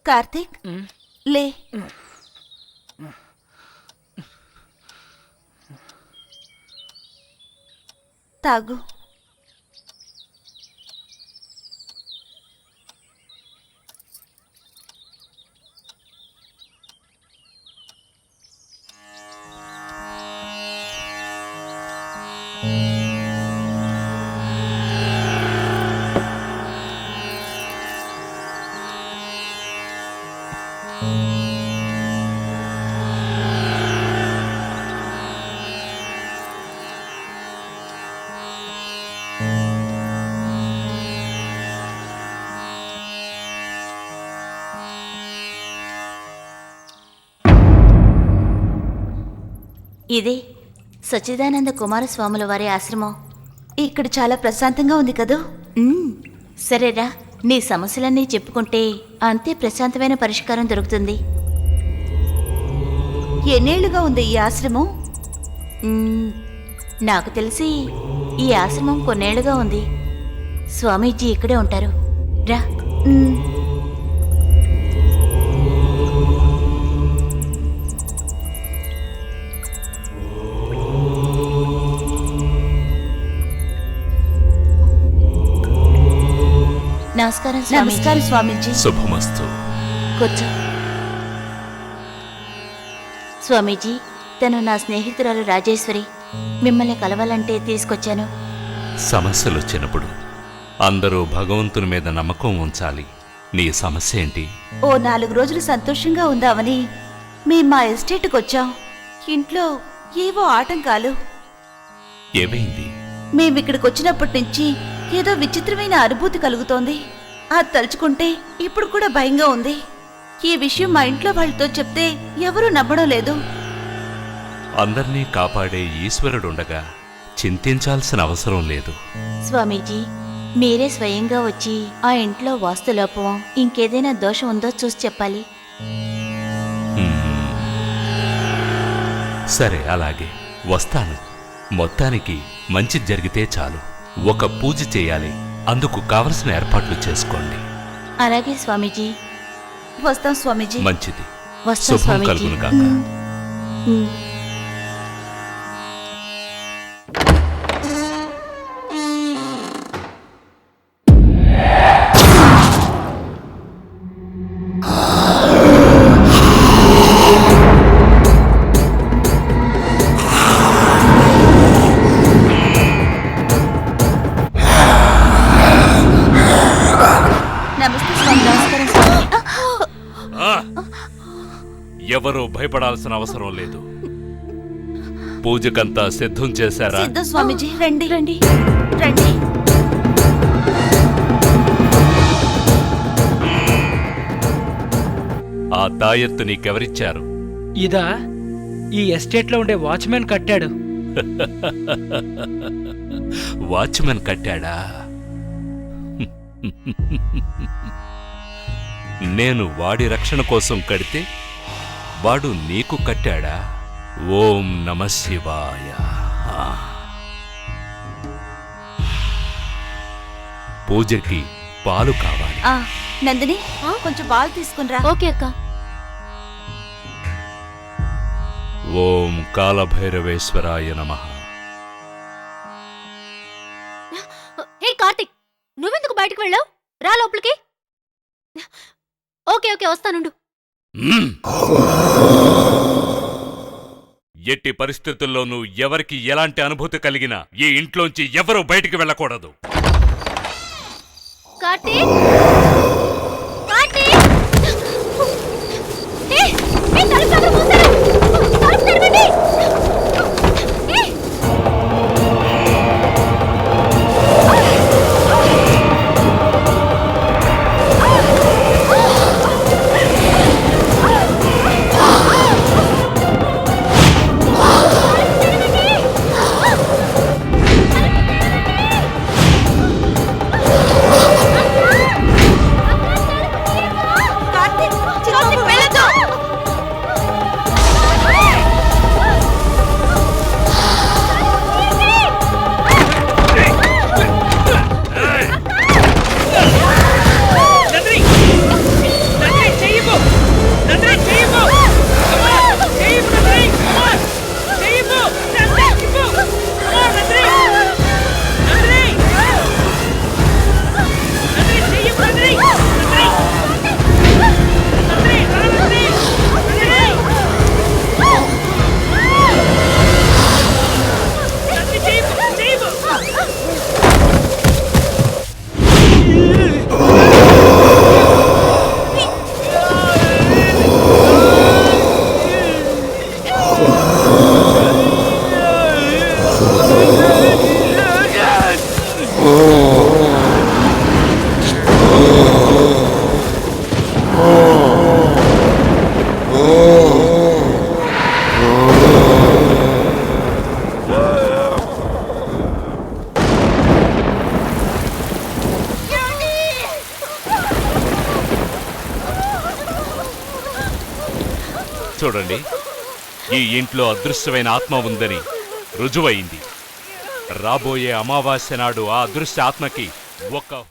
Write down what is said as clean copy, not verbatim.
కార్తీక్ లే. తాగు. ఇదే సచ్చిదానంద కుమారస్వాముల వారి ఆశ్రమం. ఇక్కడ చాలా ప్రశాంతంగా ఉంది కదూ. సరేరా, నీ సమస్యలన్నీ చెప్పుకుంటే అంతే ప్రశాంతమైన పరిష్కారం దొరుకుతుంది. ఎన్నేళ్లుగా ఉంది ఈ ఆశ్రమం? నాకు తెలిసి ఈ ఆశ్రమం కొన్నేళ్లుగా ఉంది. స్వామీజీ ఇక్కడే ఉంటారు. రా. నమస్కారం నమస్కారం స్వామీజీ. శుభమస్తు. కూర్చో. స్వామీజీ, తను నా స్నేహితురాలు రాజేశ్వరి. మిమ్మల్ని కలవాలంటే తీసుకొచ్చాను. సమస్యలు వచ్చినప్పుడు అందరూ భగవంతుని మీద నమ్మకం ఉంచాలి. నీ సమస్య ఏంటి? ఓ 4 రోజులు సంతోషంగా ఉందామని మేం మా ఎస్టేట్కి వచ్చాం. ఇంట్లో ఏవో ఆటంకాలు. ఏమైంది? మేమిక్కడికి వచ్చినప్పటి నుంచి ఏదో విచిత్రమైన అనుభూతి కలుగుతోంది. అది తలుచుకుంటే ఇప్పుడు కూడా భయంగా ఉంది. ఈ విషయం మా ఇంట్లో వాళ్ళతో చెప్తే ఎవరూ నమ్మడం లేదు. అందర్నీ కాపాడే ఈశ్వరుడుండగా చింతించాల్సిన అవసరం లేదు. స్వామీజీ, మీరే స్వయంగా వచ్చి ఆ ఇంట్లో వాస్తులోపం ఇంకేదైనా దోషం ఉందో చూసి చెప్పాలి. సరే, అలాగే వస్తాను. మొత్తానికి మంచి జరిగితే చాలు. ఒక పూజ చేయాలి. అందుకు కావలసిన ఏర్పాట్లు చేసుకోండి. అలాగే స్వామీజీ. వస్తాం స్వామీజీ. మంచిది. వస్తాం శుభం స్వామీజీ. కలుగును గాక. ఎవరూ భయపడాల్సిన అవసరం లేదు. పూజకంతా సిద్ధం చేశారా? సిద్ధం స్వామీజీ. రండి రండి రండి. ఆ తాయెత్తు నీకెవరిచ్చారు? ఇదా? ఈ ఎస్టేట్లో ఉండే వాచ్మెన్ కట్టాడు. వాచ్మెన్ కట్టాడా? నేను వాడి రక్షణ కోసం కడితే వాడు నీకు కట్టాడా? ఓం నమ శివాయ. పూజకి పాలు కావాలి. నందిని, కొంచెం పాలు తీసుకునిరా. ఓకే అక్క. ఓం కాలభైరవేశ్వరాయ నమః. హే కార్తిక్, నువ్వెందుకు బయటకు వెళ్ళావు? రా లోపలికి. ఓకే ఓకే, వస్తానుండు. ఎట్టి పరిస్థితుల్లోనూ ఎవరికి ఎలాంటి అనుభూతి కలిగినా ఈ ఇంట్లోంచి ఎవరూ బయటికి వెళ్ళకూడదు. కార్తిక్, కార్తిక్! తలుపు ఎవరు మూశారు? తలుపు తెరవండి! చూడండి, ఈ ఇంట్లో అదృశ్యమైన ఆత్మ ఉందని రుజువైంది. రాబోయే అమావాస్య నాడు ఆ అదృశ్య ఆత్మకి ఒక